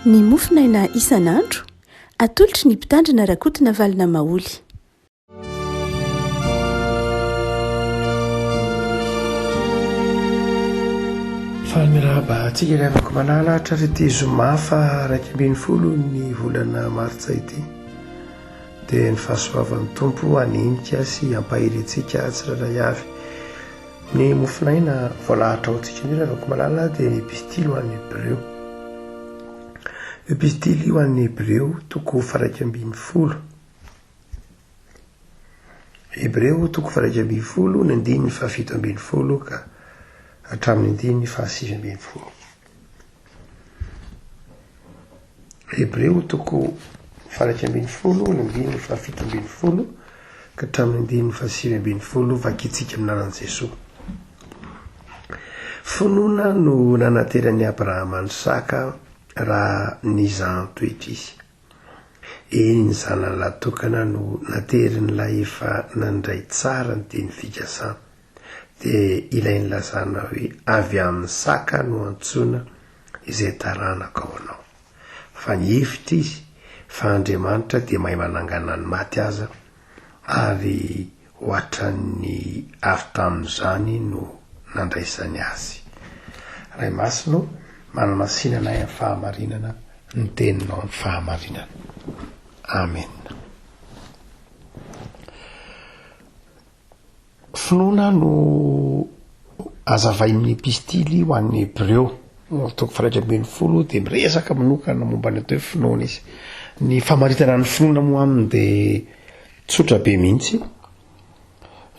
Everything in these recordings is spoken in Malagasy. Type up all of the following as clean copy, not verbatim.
ny mofinaina isan'andro atolotry ny mpitandrina rakotina valina maoly. Fahamiraba antsika ry afaka malalatra rety zomafa 120 ny volana martsa ity dia ny fahasoavan'ny tompo hanenika sy hampahirintsika tsirairay avy. Ny mofinaina voalahatra ao antsika indrindra afaka malala dia ny pistily ho an'ny Hébreo. Io pistily ho an'ny Hébreo toko 120. Hébreo toko 120 ny andiny 720 ka hatramin'ny andiny 620. Hébreo toko 120 ny andiny 720 ka hatramin'ny andiny 620 vakitsika aminaran'i Jesosy. Finoana no nanateran'i Abrahama ny saka raha nizantoetra izy. Eny ny zanany latokana no naterin'ilay efa nandray tsara ny teny fikasana. Dia ilay ny lazana hoe avy amin'ny saka no antsoina izay taranaka ao anao. Fa ny hevitra izy fa Andriamanitra dia mahay manangana ny maty aza ary hoatran'ny avy tamin'izany no nandraisany azy. Ray masino manamasinana ny fahamarinana ny teninao ny fahamarinana. Amen. Finoana no azavain'ny pistily ho an'ny Hébreo toko 120 dia miresaka manokana momba ny atao hoe finoana izy. Ny famaritana ny finoana moa aminy dia tsotra be mihitsy.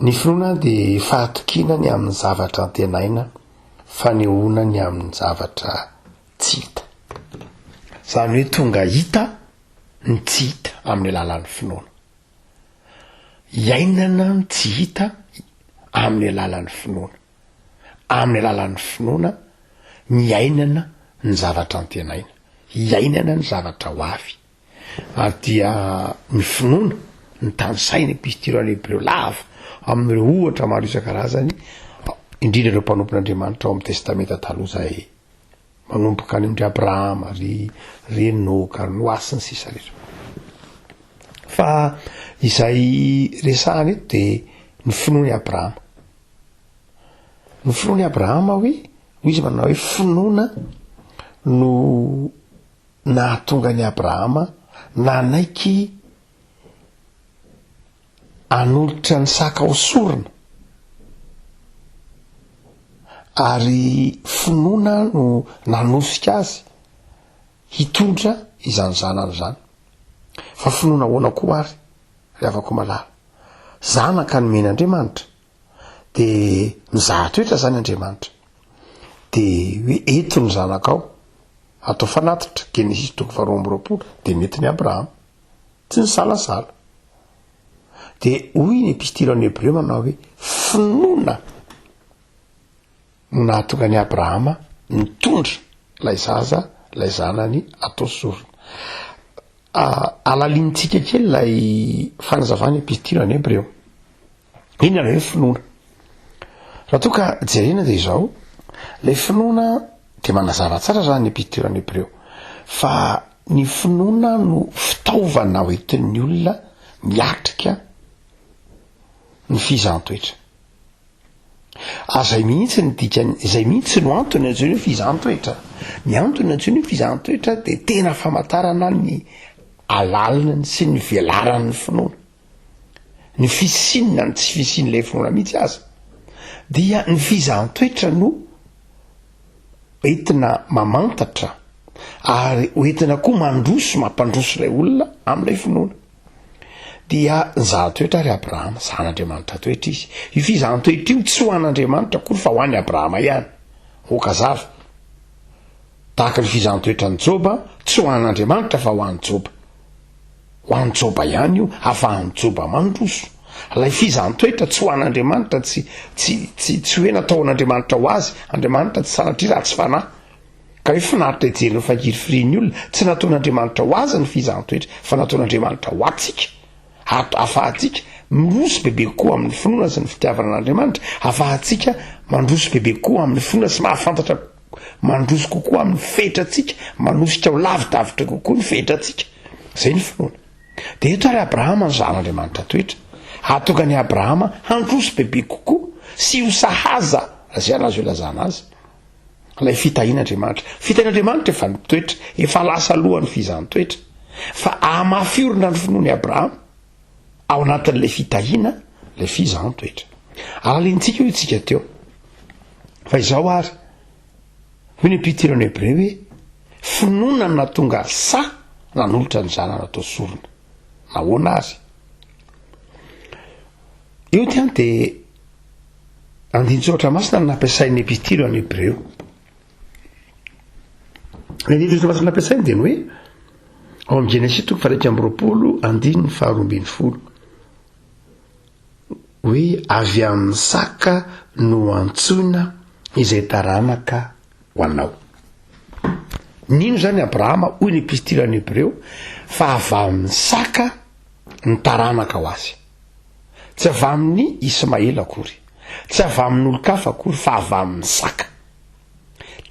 Ny finoana dia fahatokinany amin'ny zavatra antenaina, fanehoanany amin'ny zavatra tsy hita. Zany hoe tonga hita ny tsy hita amin'ny alalan'ny finoana. Iainana ny tsy hita amin'ny alalan'ny finoana. Amin'ny alalan'ny finoana miainana ny zavatra antenaina, iainana ny zavatra ho avy. Ary dia ny finoana ny tanysaina pistily any Hébreo lava amin'ireo ohatra maro isan-karazany, indrindra ireo mpanompon'Andriamanitra ao amin'ny testamenta taloha izay manomboka any amin'ry Abrahama, ry Enoka, Noa sy ny sisa rehetra. Fa izay resahana eto dia ny finoan'i Abrahama. Ny finoan'i Abrahama hoe izy manao hoe finoana no nahatonga ny Abrahama nanaiky hanolotra ny saka ho sorona, ary finoana no nanosika azy hitondra izany zanany zany. Fa finoana ahoana koa ary ry afaka malala, zanaka nomen'Andriamanitra dia mizahatoetra zany Andriamanitra dia hoe eto ny zanakao atao fanatitra, Genesis 2:20 dia mety ny Abrahama tsy ny salasala. Dia hoy ny pistily any Hébreo manao hoe finoana no nahatonga ny Abrahama nitondra lay zaza, lay zanany atao sorona. Alalintsika kely lay fanazavany pistily any Hébreo. Inona hoe finoana? Raha toa ka jerena dia izao, lay finoana dia manazava tsara zany ny pistily any Hébreo fa ny finoana no fitaovana hoentin'ny olona miatrika ny fizantoetra. Azay mihitsy ny dikany, izay mihitsy no antony antsoina hoe fizantoetra. Ny antony antsoina hoe fizantoetra dia tena famantarana ny alalany sy ny velaran'ny finoana, ny fisinina ny tsy fisin'ilay finoana mihitsy aza. Dia ny fizantoetra no entina mamantatra ary entina koa mandroso, mampandroso ilay olona amin'ilay finoana. Dia nizahatoetra ry Abrahama, zan'Andriamanitra toetra izy. Io fizahatoetra io tsy ho an'Andriamanitra koa fa ho an'ny Abrahama ihany. Okazava. Tahaka ny fizahatoetra ny Joba, tsy ho an'Andriamanitra fa ho an'ny Joba. Ho an'ny Joba ihany io, afahan'ny Joba mandroso. Lay fizahatoetra tsy ho an'Andriamanitra, tsy hoe natao an'Andriamanitra ho azy, Andriamanitra tsy sanatry raha tsy fanahy. Ka hoe finaritra ijery ny fakiry firin'ny olona, tsy nataon'Andriamanitra ho azy ny fizahatoetra, fa nataon'Andriamanitra ho atsika. Afahantsika mandroso bebe koa amin'ny finoana sy ny fitiavana an'Andriamanitra, afahantsika mandroso bebe koa amin'ny finoana sy mahafantatra mandroso kokoa amin'ny fetratsika, manositra ho lavidavitra kokoa ny fetratsika. Zay ny finoana. De eto ary Abrahama ny zan'Andriamanitra toetra, atokany Abrahama handroso bebe kokoa sy ho sahaza zay anazy ho lazana azy. Lay fitahian'Andriamanitra. Fitahian'Andriamanitra efa nitoetra, efa lasa alohan'ny fizany toetra. Fa amafiorina ny finoany Abrahama ao anatin'lay fitahiana, lay fizany toetra. Alalintsika io itsika teo. Fa izao ary, hoy ny mpitirany Hebreo hoe finoana na tonga sa nanolotra ny zanany atao sorona. Nahoana azy? Io tiany de andinjotra masina nampiasain'ny mpitirany Hebreo. Ny andinjotra masina nampiasainy de ny hoe ao amin'ny Genesis 3:2 hoe avy amin'ny saka no antsoina izay taranaka ho anao. Nino zany Abrahama, hoy ny mpitirany Hebreo, fa avy amin'ny saka ny taranaka ho azy. Tsy avy amin'ny Ismaela akory, tsy avy amin'ny olo-kafa akory, fa avy amin'ny saka.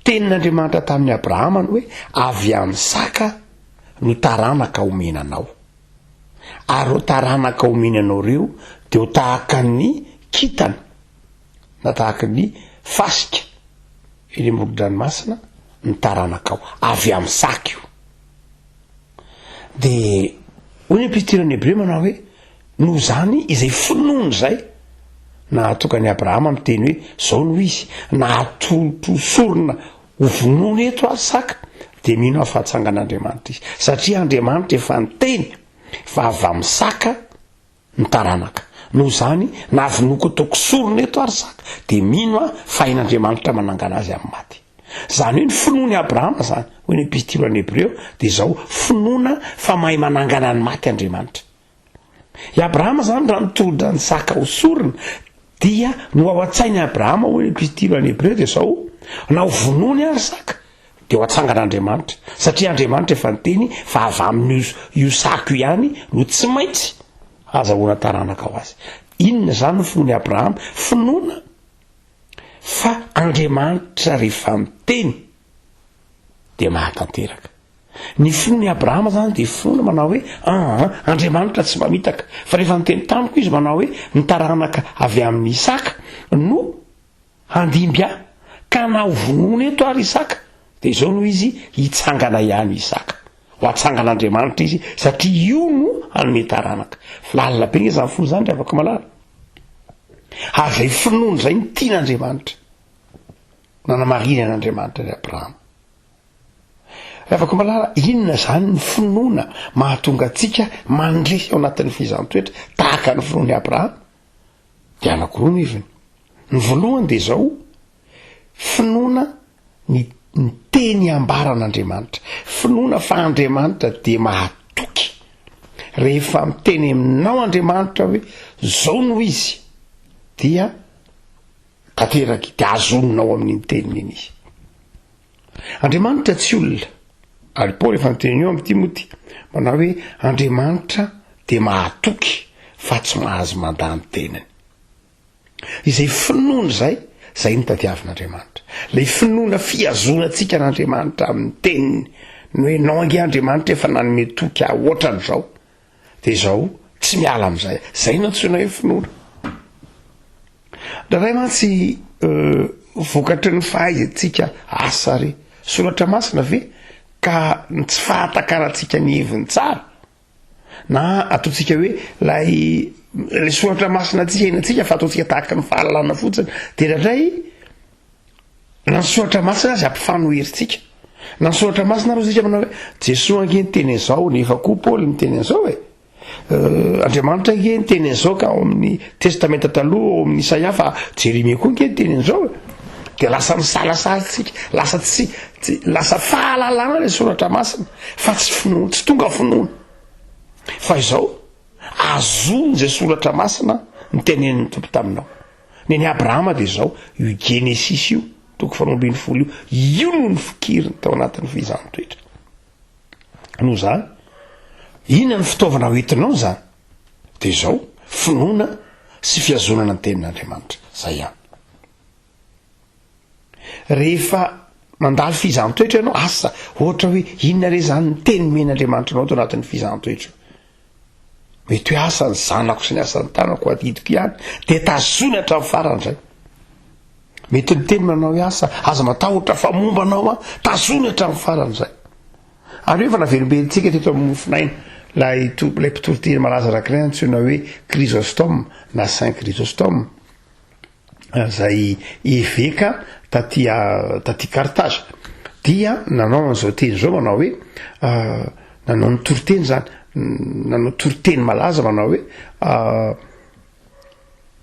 Tenin'Andriamanitra tamin'ny Abrahama ny hoe avy amin'ny saka no taranaka omenanao. Ary ho taranaka omenanao reo de ho tahaka ny kitana na tahaka ny fasika eny amoron-dranomasina ny taranakao, avy amin'ny saka io. De hoy ny mpitirany Hebreo manao hoe noho zany izay finoany zay na atokany Abrahama miteny hoe zao no izy na atolotrosorona ho vonoana eto ary saka, de mino afahatsangan'Andriamanitra izy, satria Andriamanitra efa niteny fa avy amin'ny saka ny taranaka. Noho zany na avonoko ataoko sorona eto ary saka, de mino fa hain'Andriamanitra manangana azy amin'ny maty. Zany hoe ny finoany Abrahama zany, hoy ny mpitirany Hebreo, de zao finoana fa mahay manangana ny maty Andriamanitra. I Abrahama zany raha nitolona ny saka ho sorona dia no ao an-tsainy Abrahama, hoy ny mpitirany Hebreo, de zao na ho vonoany ary saka de ho atsangan'Andriamanitra, satria Andriamanitra efa niteny fa avy amin'io saka io ihany no tsy maintsy azahoana taranaka ho azy. Inona zany no finoany Abrahama? Finoana fa Andriamanitra rehefa miteny de mahatanteraka. Ny finoany Abrahama zany de finoana manao hoe Andriamanitra tsy mamitaka, fa rehefa miteny tamiko izy manao hoe ny taranaka avy amin'ny Isaka no handimby ahy, ka na ho vonoana eto ary Isaka, de zao no izy hitsangana ihany Isaka, ho atsangan'Andriamanitra izy, satria io no hanome taranaka. Lalina be zany folo zany afaka malala. Ary zay finoana zay ny tian'Andriamanitra, nanamarinan'Andriamanitra ny Abrahama. Afaka malala, inona zany ny finoana mahatonga atsika mandresy ao anatin'ny fizany toetra tahaka ny finoany Abrahama? De anankiroa miviny. Ny voalohany de zao finoana ny teny ambaran'Andriamanitra, finoana fa Andriamanitra de mahatoky. Rehefa miteny aminao Andriamanitra hoe zao no izy, dia tanteraky de azononao amin'ny teniny iny izy. Andriamanitra tsy olona, ary Paoly efa niteny eo amin'ny Timoty manao hoe Andriamanitra de mahatoky fa tsy mahazo mandany teniny. Izay finoana zay nitadiavin'Andriamanitra. Lay finoana fiazonantsika n'Andriamanitra amin'ny teniny, ny hoe nao ange Andriamanitra efa nanome toky ohatran'izao, de zao tsy miala am'izay. Zay nantsona hoe finoana. Da ray mantsy vokatry ny fahaizantsika asary soratra masina ve ka tsy fahatakarantsika ny heviny tsara, na ataontsika hoe lay soratra masina atsika inatsika fa ataontsika tahaka ny fahalalana fotsiny, de rahay na ny soratra masina azy ampifanoheritsika, na ny soratra masina ro sika manao hoe Jesosy ange niteny an'izao, nefa koa Paoly niteny an'izao hoe Andriamanitra ange niteny an'izao ka ao amin'ny testamenta taloha, ao amin'ny Isaia, fa Jeremia koa ange niteny an'izao, de lasa misalasatsika, lasa fahalalana le soratra masina, fa tsy finoana, tsy tonga finoana. Fa izao azony zay soratra masina nitenen'ny tompo taminao. Neny Abrahama de zao io Genesis io 3:20 io no ny fikiriny tao anatin'ny fizany toetra. Noho zany, inona ny fitaovana hoentinao zany? De zao finoana sy fiazonana ny tenin'Andriamanitra. Zay ihany. Rehefa mandalo fizantoetra ianao asa ohatra hoe inona re zany ny teny men'andriamanitra anao to anatin'ny fizantoetra mety hoe asany zanako sy ny asan'ny tanako adidiko ihany de tazony hatramin'ny farany zay mety ny teny manao hoe asa aza matahotra fa momba anao a tazony hatramin'ny farany zay ary efa naverimbentsika teto amin'ny mofinaina lay mpitoloteny malaza rakiray antsoina hoe Chrysostome na Saint Chrysostome zay eveka taty Carthage dia nanao an'izao teny zao manao hoe nanao ny toriteny zany nanao toriteny malaza manao hoe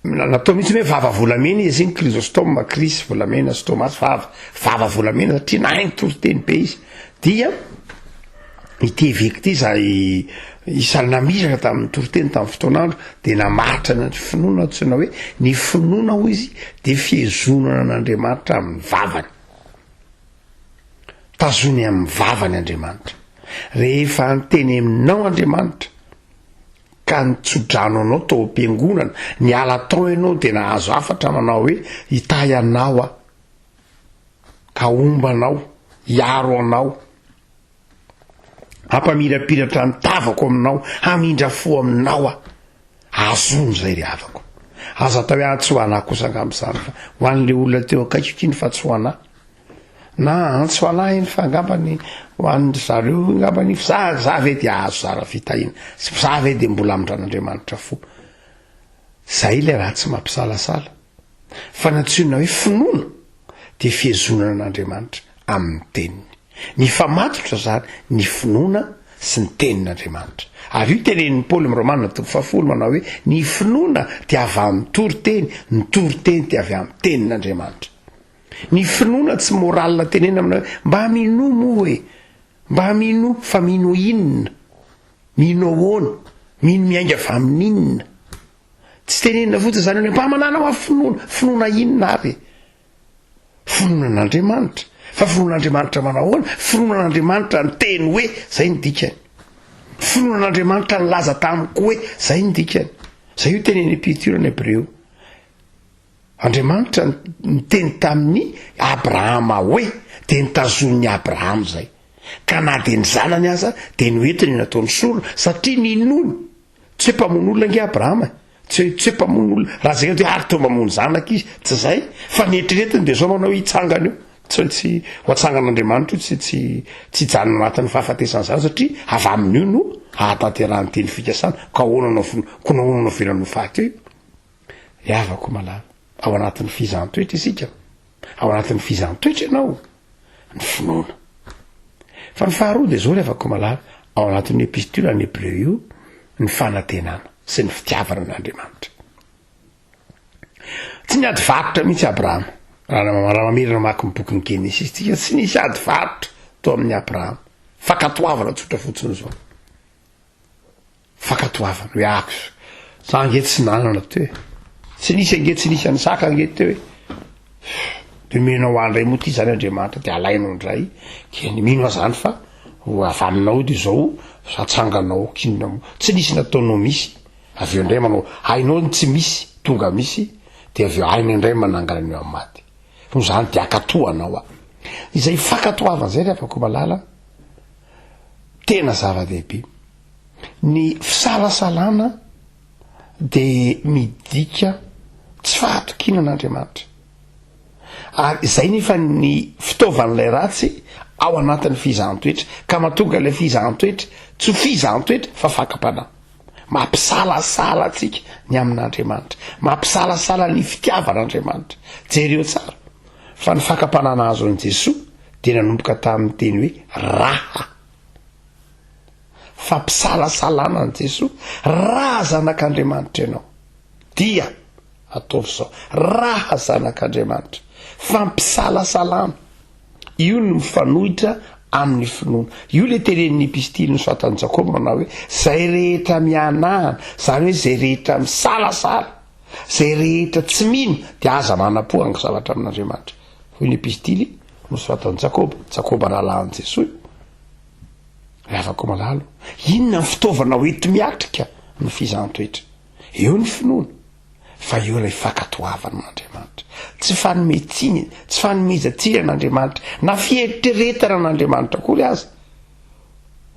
natao mihitsy hoe vava volamena izy iny Chrysostome Christ volamena stomas vava volamena satria nahainy toriteny be izy dia ity eveka ity zay isany namisaka tamin'ny toriteny tamin'ny fotoanandro de namaritra ny finoana antsoina hoe ny finoana ho izy de fiezonana an'Andriamanitra amin'ny vavany tazony amin'ny vavany Andriamanitra rehefa anteny aminao Andriamanitra ka nitsodrano anao tao am-piangonana ny ala tao ianao de nahazo afatra manao hoe hitay anao a ka omba anao hiaro anao ampamirapiratra ny tavako aminao hamindra fo aminao a azony zay ry havako aza atao hoe antso anahy kosa angambizany fa ho an'le olona teo akaiky kiny fa tsy ho anahy na antso anahy iny fa angambany ho an'ny zareo angambany za ve de ahazo zara fitahina za ve de mbola amindran'Andriamanitra fo zay le raha tsy mampisalasala fa natsoina hoe finoana de fiezonana an'Andriamanitra amin'ny teniny ny famatotra zany ny finoana sy ny tenin'Andriamanitra ary io tenenin'ny Paoly amin'ny Romanina 10 manao hoe ny finoana de avy amin'ny toriteny ny toriteny de avy amin'ny tenin'Andriamanitra ny finoana tsy moralina tenena aminao hoe mba mino moa hoe mba mino fa mino inona mino ahoana mino miainga avy amin'ny inona tsy tenenina fotsiny zany hoe mba manana ho finoana inona ary finoanan'Andriamanitra fa finoan'Andriamanitra manao ahoana finoan'Andriamanitra ny teny hoe zay ny dikany finoan'Andriamanitra ny laza tamiko hoe zay ny dikany zay io teneny Epitira ny Hebreo Andriamanitra ny teny tamin'ny Abrahama hoe de nitazon'ny Abrahama zay ka na de ny zanany aza de noentiny nataony sorona satria ninony tsy hoe mpamono olona nge Abrahama tsy hoe mpamono olona raha zay hoe ary to mamono zanaka izy tsy zay fa nietrinetiny de zao manao hitsangana io tsy ho atsangan'Andriamanitra io tsy janona anatin'ny fahafatesana zany satria avy amin'io no ahatanterahany teny fikasana ka nahoananao velanao faty io iavako malala ao anatin'ny fizantoetra isika ao anatin'ny fizantoetra ianao ny finoana fa ny faharoa de zao le avako malala ao anatin'ny epistole ny Hebreo io ny fanantenana sy ny fitiavana an'Andriamanitra tsy niady varotra mihitsy Abrahama raha mamerina maky ny boky ny Genesis tika tsy nisy ady varotra to amin'ny Abrahama fakatoavana tsotra fotsiny zao fakatoavana hoe ako za nge tsy nanana teo tsy nisy ange tsy nisy an'saka ange teo hoe de menao andray moa ty zany Andriamanitra de alainao ndray keny mino azany fa ho avy aminao de zao atsanganao kinona mo tsy nisy nataonao misy avy eo ndray manao hainao ny tsy misy tonga misy de avy eo hainy indray manangana an'io amin'ny maty no zany de akatoanao a izay fakatoavana zay rehefa ko malala tena zava-dehibe ny fisalasalana de midika tsy fahatokinan'Andriamanitra ary zay nefa ny fitaovan'ilay ratsy ao anatin'ny fizantoetra ka mahatonga ilay fizantoetra tsy ho fizantoetra fa fakapanahy mampisalasala atsika ny amin'Andriamanitra mampisalasala ny fitiavan'Andriamanitra jereo tsara fa ny fakapanana azo an' Jesosy de nanomboka tamin'ny teny hoe raha fampisalasalana an' Jesosy raha zanak'Andriamanitra ianao dia ataovy zao raha zanak'Andriamanitra fampisalasalana io no mifanohitra amin'ny finoana io le tenenin'ny epistily nosoatan'i Jakoba manao hoe zay rehetra mianahana zany hoe zay rehetra misalasala zay rehetra tsy mino de aza manapohanga zavatra amin'Andriamanitra hoy ny epistily nosoatan'i Jakoba rahalahan' Jesosy afako malalo inona ny fitaovana hoeti miatrika ny fizantoetra eo ny finoana fa eo lay fankatoavan'andriamanitra tsy fanomezan'andriamanitra na fieritreretana n'andriamanitra kory azy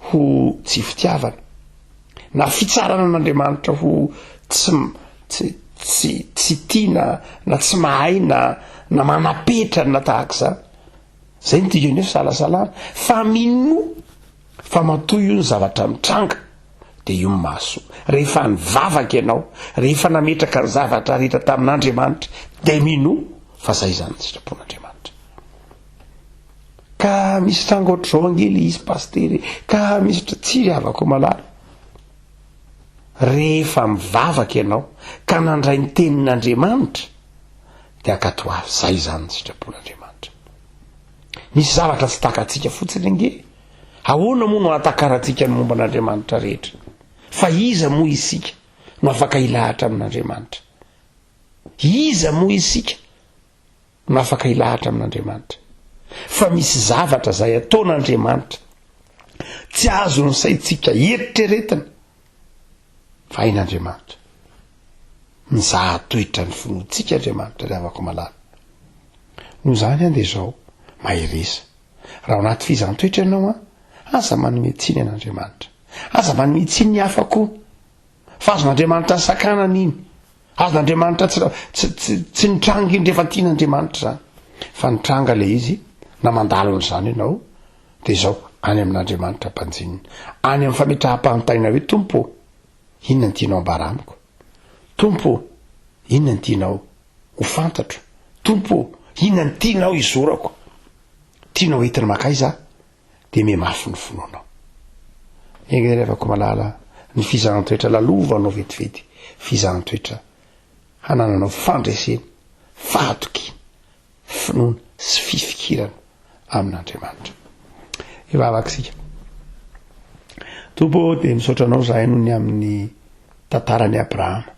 ho tsy fitiavana na fitsarana an'andriamanitra ho tsy tiana na tsy mahay na manapetrany na tahaka zany zay ny tigeny hoe salasalana fa mino fa matoy io ny zavatra mitranga de io ny mahasoa rehefa nivavaka ianao rehefa nametraka ny zavatra rehetra tamin'andriamanitra de mino fa zay zany ny sitrapon'andriamanitra ka misy tranga ohatr'izao angely izy pastery ka misy tsiry avako malala rehefa mivavaka ianao ka nandray ny tenin'andriamanitra de akato avy zay zany ny sitrapon'andriamanitra misy zavatra tsy takatsika fotsiny ange ahoana moa no atakaratsika ny momba an'andriamanitra rehetra fa iza moa isika no afaka ilahatra amin'andriamanitra iza moa isika no afaka ilahatra amin'andriamanitra fa misy zavatra zay ataon'andriamanitra tsy azo ny saitsika eritreretina fa hain'andriamanitra mizahatoetra ny finoantsika andriamanitra ry avako malala noho zany ande zao mahiresa raha anaty fizahatoetra ianao aza manometsiny an'andriamanitra aza manometsiny ny hafa koa fa azon'andriamanitra ny sakanana iny azon'andriamanitra tsy nitranga iny rehefa tian'andriamanitra zany fa nitranga le izy na mandalony zany ianao de zao any amin'andriamanitra mpanjinina any amin'ny fametraha-pantaina hoe tompo inona ny tianao ambara amiko tompo inona ny tianao ho fantatro tompo inona ny tianao izorako tianao entiny makay za de memafy ny finoanao egny revako malala ny fizahatoetra lalovanao vetivety fizahatoetra hanananao fandreseny fatoky finoana sy fifikirana amin'andriamanitra ivavakisika tompo de misaotranao zahay noho ny amin'ny tantarany Abrahama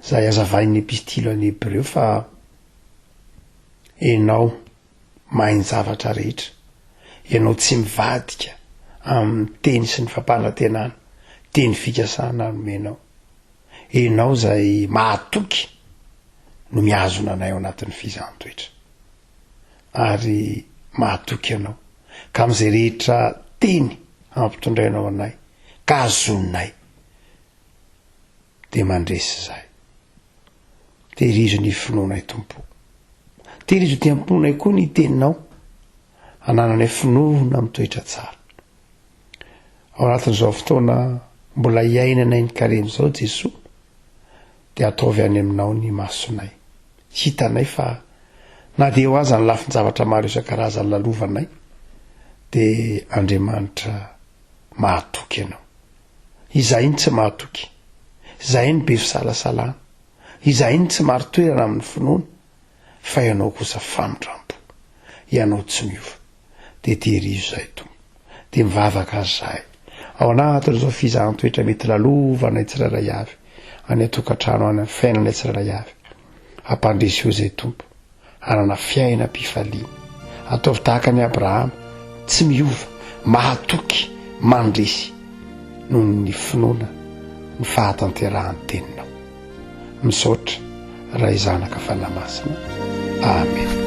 zay azavain'ny epistilo any Hebreo fa enao mahay ny zavatra rehetra ianao tsy mivadika amin'ny teny sy ny fampanantenana teny fikasana anomenao enao zay mahatoky no miazona anay ao anatin'ny fizahatoetra ary mahatoky ianao ka am'izay rehetra teny ampitondrainao anay ka azononay de mandresy zay tehirizo ny finoanay tompo tehirizo ty amponay koa ny teninao anananay finoana mitoetra tsara ao anatin'izao fotoana mbola iainanay ny karem'izao Jesoa de ataovy any aminao ny masonay hitanay fa na de eo aza ny lafiny zavatra maro isan-karazany lalovanay de Andriamanitra mahatoky ianao izay iny tsy mahatoky izay iny be fisalasalana izay iny tsy maro toerana amin'ny finoana fa ianao kosa famindrampo ianao tsy miova de tehirizo zay tompo de mivavaka azy zahay ao anatin'izao fizahatoetra mety lalovanay tsiraray avy any atokantrano any amin'ny fiainanay tsiraray avy ampandresy eo zay tompo anana fiaina mpifaliana ataovy tahaka ny Abrahama tsy miova mahatoky mandresy noho ny finoana ny fahatanterahany teninao misaotra raha izanaka fanamasina amen